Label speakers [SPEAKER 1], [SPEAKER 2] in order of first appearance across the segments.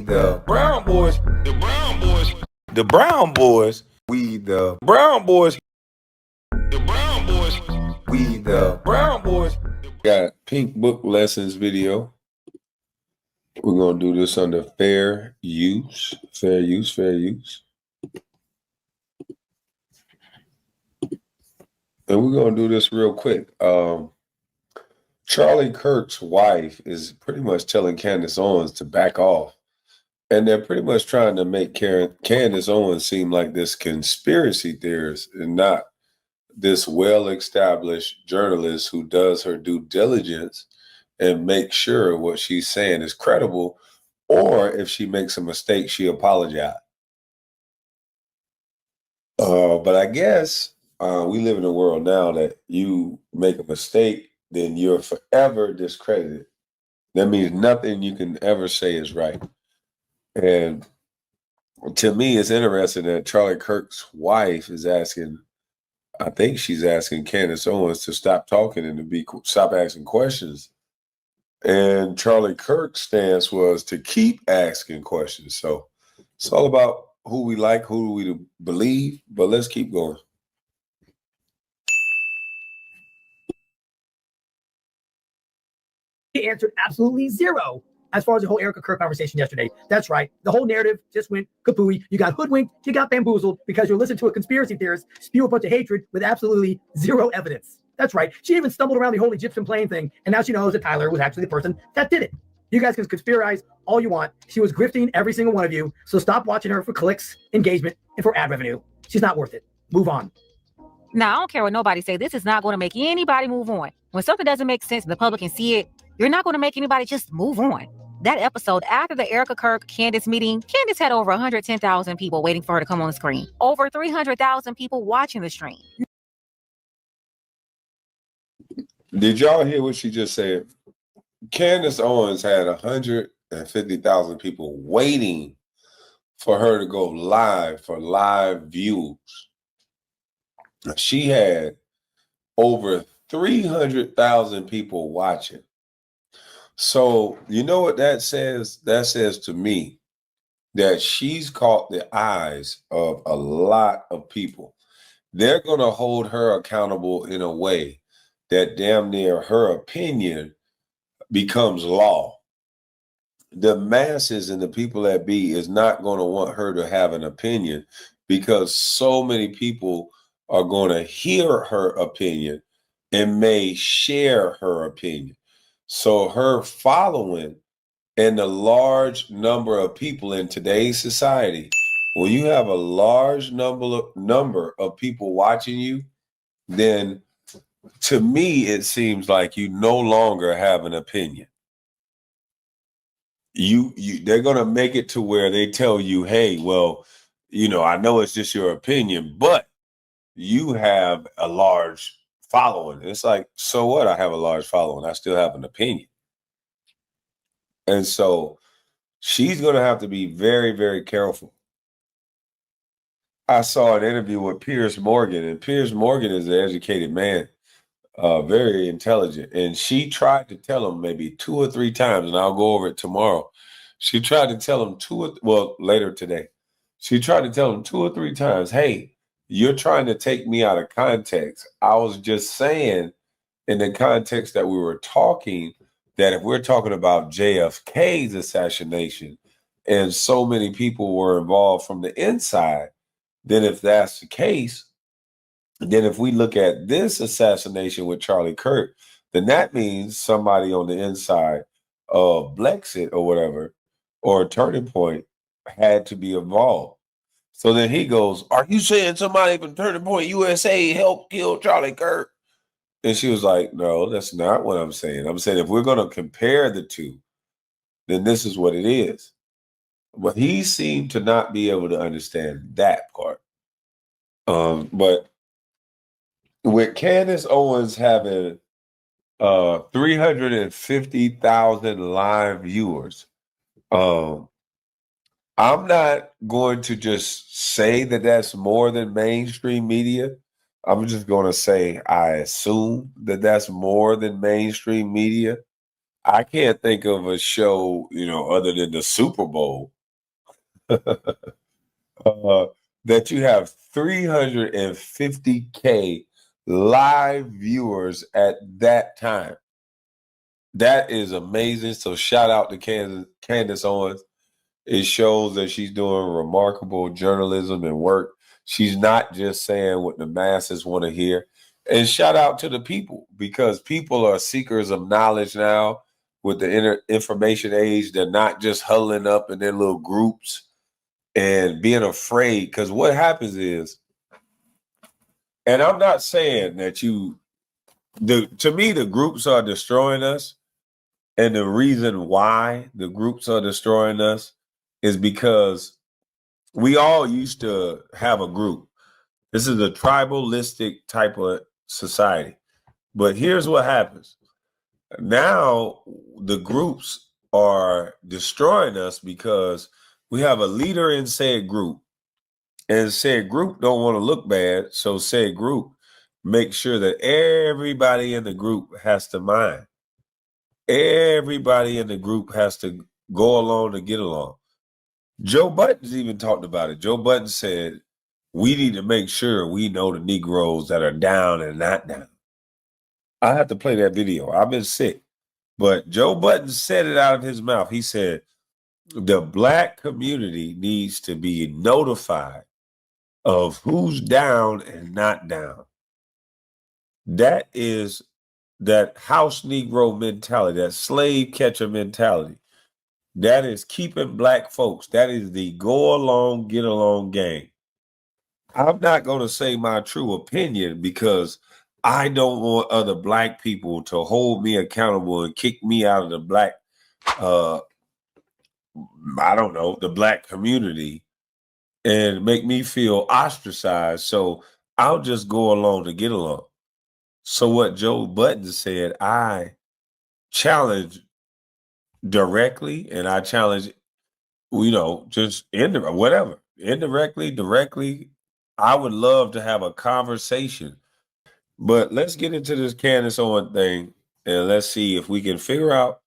[SPEAKER 1] the Brown Boys, the Brown Boys, the Brown Boys, we the Brown Boys, the Brown Boys, we the Brown Boys. Got Pink Book Lessons video. We're going to do this under fair use, fair use, fair use. And we're going to do this real quick. Charlie Kirk's wife is pretty much telling Candace Owens to back off. And they're pretty much trying to make Candace Owens seem like this conspiracy theorist and not this well-established journalist who does her due diligence and makes sure what she's saying is credible, or if she makes a mistake, she apologizes. But I guess we live in a world now that you make a mistake, then you're forever discredited. That means nothing you can ever say is right. And to me, it's interesting that Charlie Kirk's wife is asking, I think she's asking Candace Owens to stop talking and to stop asking questions. And Charlie Kirk's stance was to keep asking questions. So it's all about who we like, who we believe, but let's keep going.
[SPEAKER 2] He answered absolutely zero as far as the whole Erika Kirk conversation yesterday. That's right. The whole narrative just went kapooey. You got hoodwinked, you got bamboozled because you're listening to a conspiracy theorist spew a bunch of hatred with absolutely zero evidence. That's right. She even stumbled around the whole Egyptian plane thing, and now she knows that Tyler was actually the person that did it. You guys can conspirize all you want. She was grifting every single one of you, so stop watching her for clicks, engagement, and for ad revenue. She's not worth it. Move on.
[SPEAKER 3] Now, I don't care what nobody say. This is not going to make anybody move on. When something doesn't make sense and the public can see it, you're not going to make anybody just move on. That episode, after the Erika Kirk Candace meeting, Candace had over 110,000 people waiting for her to come on the screen. Over 300,000 people watching the stream.
[SPEAKER 1] Did y'all hear what she just said? Candace Owens had 150,000 people waiting for her to go live for live views. She had over 300,000 people watching. So you know what that says? That says to me that she's caught the eyes of a lot of people. They're going to hold her accountable in a way that damn near her opinion becomes law. The masses and the people that be is not going to want her to have an opinion because so many people are going to hear her opinion and may share her opinion. So her following and the large number of people in today's society, when you have a large number of people watching you, then to me, it seems like you no longer have an opinion. They're going to make it to where they tell you, hey, well, I know it's just your opinion, but you have a large following. It's like, so what? I have a large following. I still have an opinion. And so she's going to have to be very, very careful. I saw an interview with Piers Morgan, and Piers Morgan is an educated man, very intelligent. And she tried to tell him maybe 2 or 3 times, and I'll go over it tomorrow. She tried to tell him later today. She tried to tell him 2 or 3 times, hey, you're trying to take me out of context. I was just saying in the context that we were talking that if we're talking about JFK's assassination and so many people were involved from the inside, then if that's the case, then if we look at this assassination with Charlie Kirk, then that means somebody on the inside of Blexit or whatever, or Turning Point had to be involved. So then he goes, are you saying somebody from Turning Point USA helped kill Charlie Kirk? And she was like, no, that's not what I'm saying. I'm saying if we're going to compare the two, then this is what it is. But he seemed to not be able to understand that part. But with Candace Owens having 350,000 live viewers, I'm not going to just say that that's more than mainstream media. I'm just going to say I assume that that's more than mainstream media. I can't think of a show, other than the Super Bowl that you have 350K live viewers at that time. That is amazing. So shout out to Candace Owens. It shows that she's doing remarkable journalism and work. She's not just saying what the masses want to hear. And shout out to the people, because people are seekers of knowledge now with the information age. They're not just huddling up in their little groups and being afraid. Because what happens is, and I'm not saying that to me, the groups are destroying us. And the reason why the groups are destroying us is because we all used to have a group. This is a tribalistic type of society. But here's what happens. Now the groups are destroying us because we have a leader in said group. And said group don't want to look bad. So said group make sure that everybody in the group has to mind. Everybody in the group has to go along to get along. Joe Budden's even talked about it. Joe Budden said, we need to make sure we know the Negroes that are down and not down. I have to play that video. I've been sick. But Joe Budden said it out of his mouth. He said, the Black community needs to be notified of who's down and not down. That is that house Negro mentality, that slave catcher mentality. That is keeping Black folks. That is the go along, get along game. I'm not going to say my true opinion because I don't want other Black people to hold me accountable and kick me out of the Black, the Black community and make me feel ostracized. So I'll just go along to get along. So what Joe Budden said, I challenge directly, and I challenge, just indirectly, directly. I would love to have a conversation. But let's get into this Candace Owens thing, and let's see if we can figure out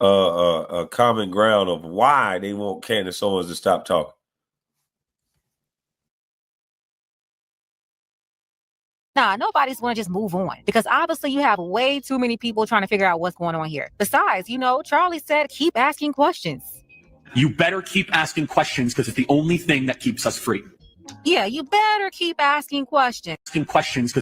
[SPEAKER 1] a common ground of why they want Candace Owens to stop talking.
[SPEAKER 3] Nah, nobody's going to just move on because obviously you have way too many people trying to figure out what's going on here. Besides, Charlie said, keep asking questions.
[SPEAKER 4] You better keep asking questions because it's the only thing that keeps us free.
[SPEAKER 3] Yeah, you better keep asking questions.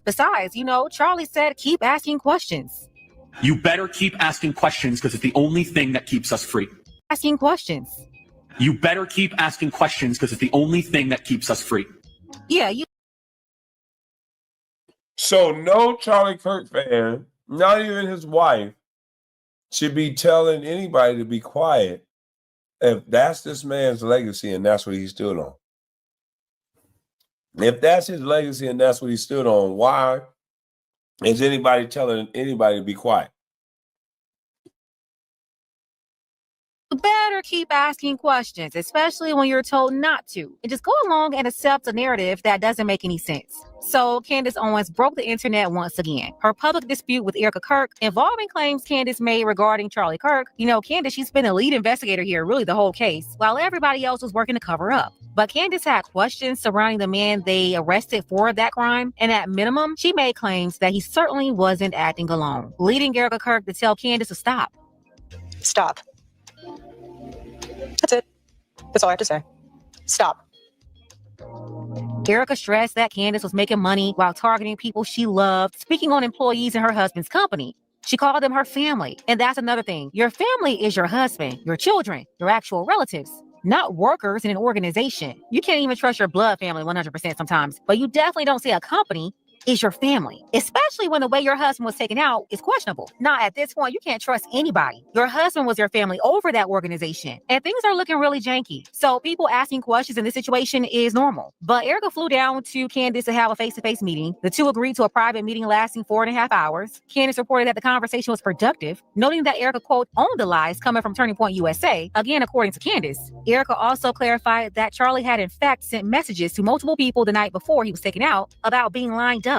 [SPEAKER 3] Besides, Charlie said, keep asking questions.
[SPEAKER 4] You better keep asking questions because it's the only thing that keeps us free.
[SPEAKER 3] Asking questions.
[SPEAKER 4] You better keep asking questions because it's the only thing that keeps us free.
[SPEAKER 3] Yeah, you.
[SPEAKER 1] So no Charlie Kirk fan, not even his wife, should be telling anybody to be quiet if that's this man's legacy and that's what he stood on. If that's his legacy and that's what he stood on, why is anybody telling anybody to be quiet?
[SPEAKER 3] You better keep asking questions, especially when you're told not to. And just go along and accept a narrative that doesn't make any sense. So Candace Owens broke the internet once again. Her public dispute with Erika Kirk involving claims Candace made regarding Charlie Kirk. Candace, she's been the lead investigator here, really the whole case, while everybody else was working to cover up. But Candace had questions surrounding the man they arrested for that crime. And at minimum, she made claims that he certainly wasn't acting alone, leading Erika Kirk to tell Candace to stop.
[SPEAKER 5] Stop. That's it. That's all I have to say. Stop.
[SPEAKER 3] Erika stressed that Candace was making money while targeting people she loved, speaking on employees in her husband's company. She called them her family. And that's another thing. Your family is your husband, your children, your actual relatives, not workers in an organization. You can't even trust your blood family 100% sometimes, but you definitely don't see a company is your family, especially when the way your husband was taken out is questionable. Now, at this point, you can't trust anybody. Your husband was your family over that organization, and things are looking really janky. So people asking questions in this situation is normal. But Erika flew down to Candace to have a face-to-face meeting. The two agreed to a private meeting lasting 4.5 hours. Candace reported that the conversation was productive, noting that Erika, quote, owned the lies coming from Turning Point USA, again, according to Candace. Erika also clarified that Charlie had in fact sent messages to multiple people the night before he was taken out about being lined up.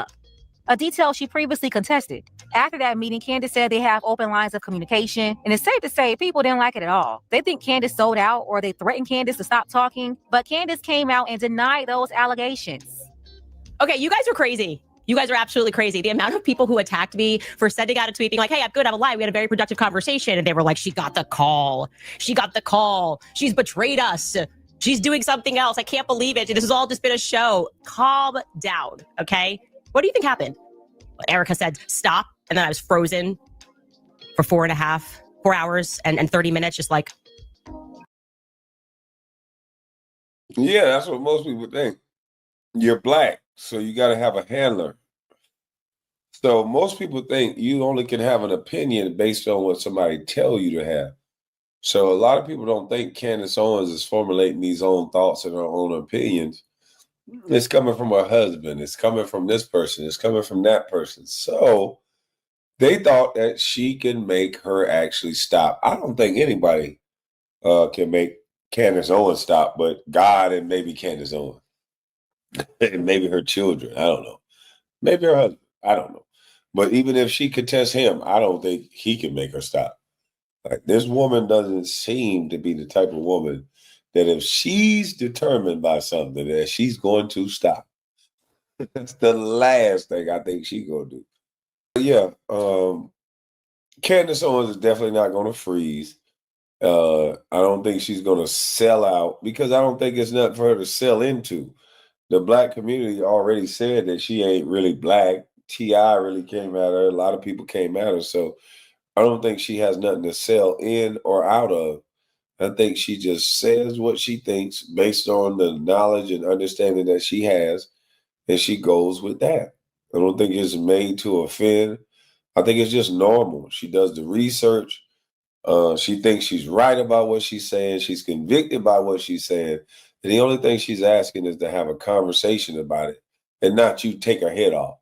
[SPEAKER 3] a detail she previously contested. After that meeting, Candace said they have open lines of communication, and it's safe to say people didn't like it at all. They think Candace sold out or they threatened Candace to stop talking, but Candace came out and denied those allegations.
[SPEAKER 6] Okay, you guys are crazy. You guys are absolutely crazy. The amount of people who attacked me for sending out a tweet being like, hey, I'm good, I'm alive. We had a very productive conversation. And they were like, she got the call. She got the call. She's betrayed us. She's doing something else. I can't believe it. This has all just been a show. Calm down, okay? What do you think happened? Erika said, stop. And then I was frozen for 4 hours and 30 minutes, just like.
[SPEAKER 1] Yeah, that's what most people think. You're black, so you got to have a handler. So most people think you only can have an opinion based on what somebody tell you to have. So a lot of people don't think Candace Owens is formulating these own thoughts and her own opinions. It's coming from her husband. It's coming from this person. It's coming from that person. So they thought that she can make her actually stop. I don't think anybody can make Candace Owens stop, but God and maybe Candace Owens. And maybe her children. I don't know. Maybe her husband. I don't know. But even if she could test him, I don't think he can make her stop. Like, this woman doesn't seem to be the type of woman that if she's determined by something that she's going to stop. That's the last thing I think she's going to do. But yeah, Candace Owens is definitely not going to freeze. I don't think she's going to sell out because I don't think it's nothing for her to sell into. The black community already said that she ain't really black. T.I. really came at her. A lot of people came at her. So I don't think she has nothing to sell in or out of. I think she just says what she thinks based on the knowledge and understanding that she has, and she goes with that. I don't think it's made to offend. I think it's just normal. She does the research. She thinks she's right about what she's saying. She's convicted by what she's saying. And the only thing she's asking is to have a conversation about it and not you take her head off.